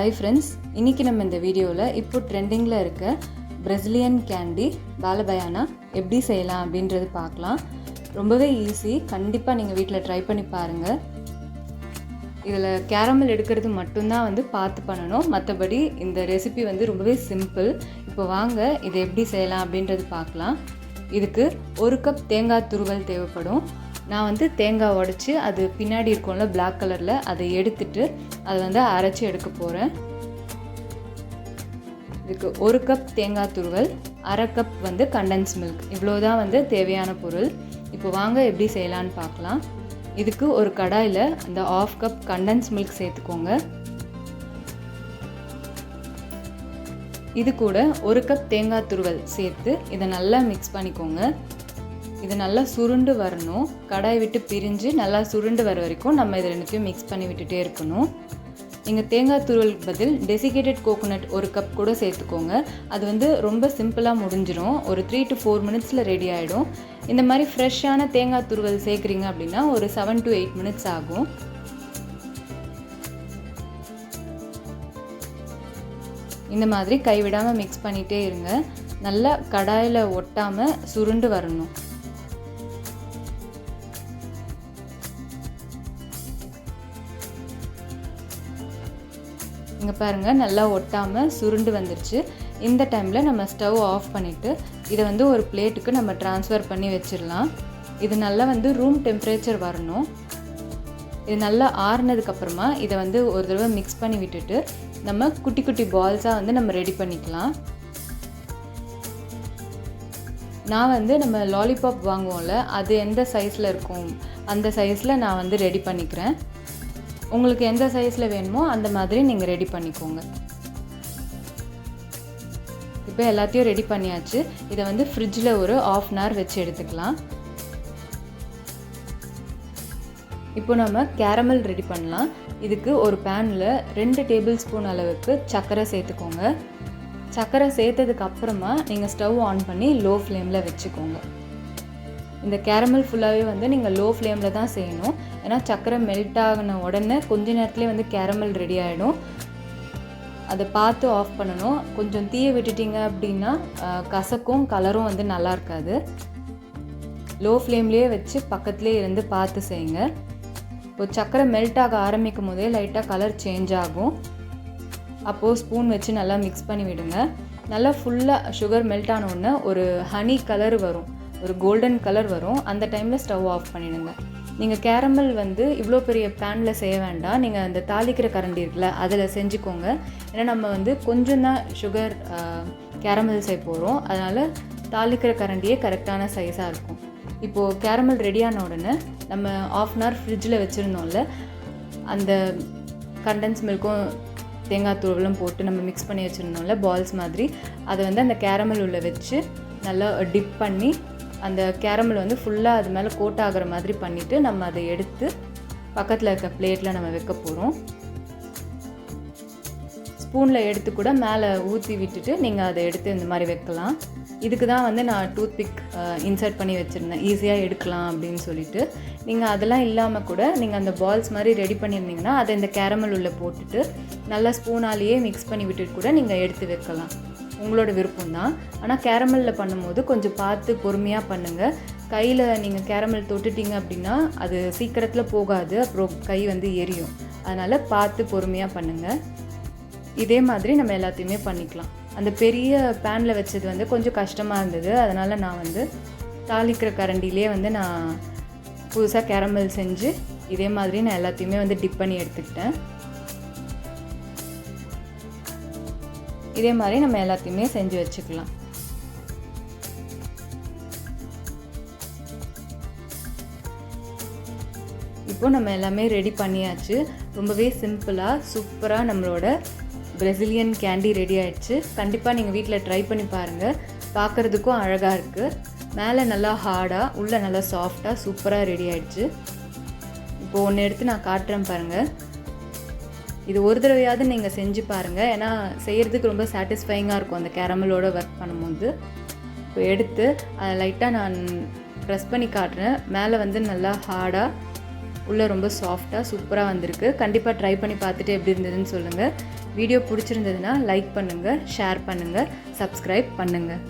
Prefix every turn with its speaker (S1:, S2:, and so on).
S1: Hi friends, இன்றைக்கி நம்ம இந்த வீடியோவில் இப்போ ட்ரெண்டிங்கில் இருக்க பிரசிலியன் கேண்டி பாலபயானா எப்படி செய்யலாம் அப்படின்றது பார்க்கலாம். ரொம்பவே ஈஸி, கண்டிப்பாக நீங்கள் வீட்டில் ட்ரை பண்ணி பாருங்கள். இதில் கேரமல் எடுக்கிறது மட்டும்தான் பார்த்து பண்ணணும், மற்றபடி இந்த ரெசிபி ரொம்பவே சிம்பிள். இப்போ வாங்க இதை எப்படி செய்யலாம் அப்படின்றது பார்க்கலாம். இதுக்கு 1 கப் தேங்காய் துருவல் தேவைப்படும். நான் தேங்காய் உடச்சி அது பின்னாடி இருக்கும்ல பிளாக் கலரில், அதை எடுத்துட்டு அதை அரைச்சி எடுக்க போகிறேன். இதுக்கு 1 கப் தேங்காய் துருவல், 1/2 கப் கண்டன்ஸ் மில்க், இவ்வளோதான் தேவையான பொருள். இப்போ வாங்க எப்படி செய்யலான்னு பார்க்கலாம். இதுக்கு ஒரு கடாயில் அந்த 1/2 கப் கண்டன்ஸ் மில்க் சேர்த்துக்கோங்க. இது கூட 1 கப் தேங்காய் துருவல் சேர்த்து இதை நல்லா மிக்ஸ் பண்ணிக்கோங்க. இது நல்லா சுருண்டு வரணும், கடாய் விட்டு பிரிஞ்சு நல்லா சுருண்டு வர வரைக்கும் நம்ம இதை ரெண்டுத்தையும் மிக்ஸ் பண்ணி விட்டுட்டே இருக்கணும். நீங்கள் தேங்காய் துருவலுக்கு பதில் டெசிகேட்டட் கோகோனட் 1 கப் கூட சேர்த்துக்கோங்க. அது ரொம்ப சிம்பிளாக முடிஞ்சிடும், ஒரு 3 to 4 மினிட்ஸில் ரெடி ஆகிடும். இந்த மாதிரி ஃப்ரெஷ்ஷான தேங்காய் துருவல் சேர்க்குறீங்க அப்படின்னா ஒரு 7 to 8 மினிட்ஸ் ஆகும். இந்த மாதிரி கைவிடாமல் மிக்ஸ் பண்ணிகிட்டே இருங்க, நல்லா கடாயில் ஒட்டாமல் சுருண்டு வரணும். இங்கே பாருங்கள், நல்லா ஒட்டாமல் சுருண்டு வந்துருச்சு. இந்த டைமில் நம்ம ஸ்டவ் ஆஃப் பண்ணிவிட்டு இதை ஒரு பிளேட்டுக்கு நம்ம ட்ரான்ஸ்ஃபர் பண்ணி வச்சிடலாம். இது நல்லா ரூம் டெம்பரேச்சர் வரணும். இது நல்லா ஆறுனதுக்கப்புறமா இதை ஒரு தடவை மிக்ஸ் பண்ணி விட்டுட்டு நம்ம குட்டி குட்டி பால்ஸாக நம்ம ரெடி பண்ணிக்கலாம். நான் நம்ம லாலிபாப் வாங்குவோம்ல, அது எந்த சைஸில் இருக்கும் அந்த சைஸில் நான் ரெடி பண்ணிக்கிறேன். உங்களுக்கு எந்த சைஸில் வேணுமோ அந்த மாதிரி நீங்கள் ரெடி பண்ணிக்கோங்க. இப்போ எல்லாத்தையும் ரெடி பண்ணியாச்சு. இதை ஃப்ரிட்ஜில் ஒரு 1/2 hour வச்சு எடுத்துக்கலாம். இப்போ நம்ம கேரமல் ரெடி பண்ணலாம். இதுக்கு ஒரு பேனில் 2 டேபிள் ஸ்பூன் அளவுக்கு சர்க்கரை சேர்த்துக்கோங்க. சர்க்கரை சேர்த்ததுக்கு அப்புறமா நீங்கள் ஸ்டவ் ஆன் பண்ணி லோ ஃப்ளேமில் வச்சுக்கோங்க. இந்த கேரமல் ஃபுல்லாகவே நீங்கள் லோ ஃப்ளேமில் தான் செய்யணும். ஏன்னா சர்க்கரை மெல்ட் ஆகின உடனே கொஞ்ச நேரத்துலேயே கேரமல் ரெடி ஆகிடும். அதை பார்த்து ஆஃப் பண்ணணும். கொஞ்சம் தீயை விட்டுட்டிங்க அப்படின்னா கசக்கும், கலரும் நல்லா இருக்காது. லோ ஃப்ளேம்லேயே வச்சு பக்கத்துலேயே இருந்து பார்த்து செய்யுங்க. இப்போ சர்க்கரை மெல்ட் ஆக ஆரம்பிக்கும் போதே லைட்டாக கலர் சேஞ்ச் ஆகும். அப்போது ஸ்பூன் வச்சு நல்லா மிக்ஸ் பண்ணி விடுங்க. நல்லா ஃபுல்லாக சுகர் மெல்ட் ஆன உடனே ஒரு ஹனி கலர் வரும், ஒரு கோல்டன் கலர் வரும். அந்த டைமில் ஸ்டவ் ஆஃப் பண்ணிவிடுங்க. நீங்கள் கேரமல் இவ்வளோ பெரிய பேனில் செய்ய வேண்டாம், நீங்கள் அந்த தாளிக்கிற கரண்டி இருக்குல்ல அதில் செஞ்சுக்கோங்க. ஏன்னா நம்ம கொஞ்சம் தான் சுகர் கேரமல் செய்ய போகிறோம், அதனால் தாளிக்கிற கரண்டியே கரெக்டான சைஸாக இருக்கும். இப்போது கேரமல் ரெடியான உடனே நம்ம 1/2 hour ஃப்ரிட்ஜில் வச்சுருந்தோம்ல, அந்த கண்டன்ஸ் மில்க்கும் தேங்காய் துருவலும் போட்டு நம்ம மிக்ஸ் பண்ணி வச்சுருந்தோம்ல பால்ஸ் மாதிரி, அதை அந்த கேரமல் உள்ளே வச்சு நல்லா டிப் பண்ணி அந்த கேரமல் ஃபுல்லாக அது மேலே கோட் ஆகிற மாதிரி பண்ணிவிட்டு நம்ம அதை எடுத்து பக்கத்தில் இருக்க பிளேட்டில் நம்ம வைக்க போகிறோம். ஸ்பூனில் எடுத்து கூட மேலே ஊற்றி விட்டுட்டு நீங்கள் அதை எடுத்து இந்த மாதிரி வைக்கலாம். இதுக்கு தான் நான் டூத் பிக் இன்சர்ட் பண்ணி வச்சுருந்தேன், ஈஸியாக எடுக்கலாம் அப்படின்னு சொல்லிட்டு. நீங்கள் அதெல்லாம் இல்லாமல் கூட நீங்கள் அந்த பால்ஸ் மாதிரி ரெடி பண்ணியிருந்தீங்கன்னா அதை இந்த கேரமல் உள்ளே போட்டுட்டு நல்லா ஸ்பூனாலேயே மிக்ஸ் பண்ணி விட்டுட்டு கூட நீங்கள் எடுத்து வைக்கலாம், உங்களோட விருப்பம் தான். ஆனால் கேரமலில் பண்ணும்போது கொஞ்சம் பார்த்து பொறுமையாக பண்ணுங்கள். கையில் நீங்கள் கேரமல் தொட்டுட்டிங்க அப்படின்னா அது சீக்கிரத்தில் போகாது, அப்புறம் கை எரியும். அதனால் பார்த்து பொறுமையாக பண்ணுங்கள். இதே மாதிரி நம்ம எல்லாத்தையுமே பண்ணிக்கலாம். அந்த பெரிய பேனில் வச்சது கொஞ்சம் கஷ்டமாக இருந்தது, அதனால் நான் தாளிக்கிற கரண்டிலே நான் புதுசாக கேரமல் செஞ்சு இதே மாதிரி நான் எல்லாத்தையுமே டிப் பண்ணி எடுத்துக்கிட்டேன். இதே மாதிரி நம்ம எல்லாத்தையுமே செஞ்சு வச்சுக்கலாம். இப்போ நம்ம எல்லாமே ரெடி பண்ணியாச்சு. ரொம்பவே சிம்பிளாக சூப்பராக நம்மளோட பிரசிலியன் கேண்டி ரெடி ஆகிடுச்சு. கண்டிப்பாக நீங்கள் வீட்டில் ட்ரை பண்ணி பாருங்கள். பார்க்குறதுக்கும் அழகாக இருக்குது, மேலே நல்லா ஹார்டாக உள்ளே நல்லா சாஃப்டாக சூப்பராக ரெடி ஆகிடுச்சு. இப்போ ஒன்று எடுத்து நான் காட்டுறேன் பாருங்கள். இது ஒரு தடவையாவது நீங்கள் செஞ்சு பாருங்கள், ஏன்னா செய்கிறதுக்கு ரொம்ப சாட்டிஸ்ஃபைங்காக இருக்கும் அந்த கேரமலோட ஒர்க் பண்ணும்போது. இப்போ எடுத்து அதை லைட்டாக நான் ப்ரெஸ் பண்ணி காட்டுறேன். மேலே நல்லா ஹார்டாக உள்ளே ரொம்ப சாஃப்டாக சூப்பராக வந்திருக்கு. கண்டிப்பாக ட்ரை பண்ணி பார்த்துட்டு எப்படி இருந்ததுன்னு சொல்லுங்கள். வீடியோ பிடிச்சிருந்ததுன்னா லைக் பண்ணுங்கள், ஷேர் பண்ணுங்கள், சப்ஸ்கிரைப் பண்ணுங்கள்.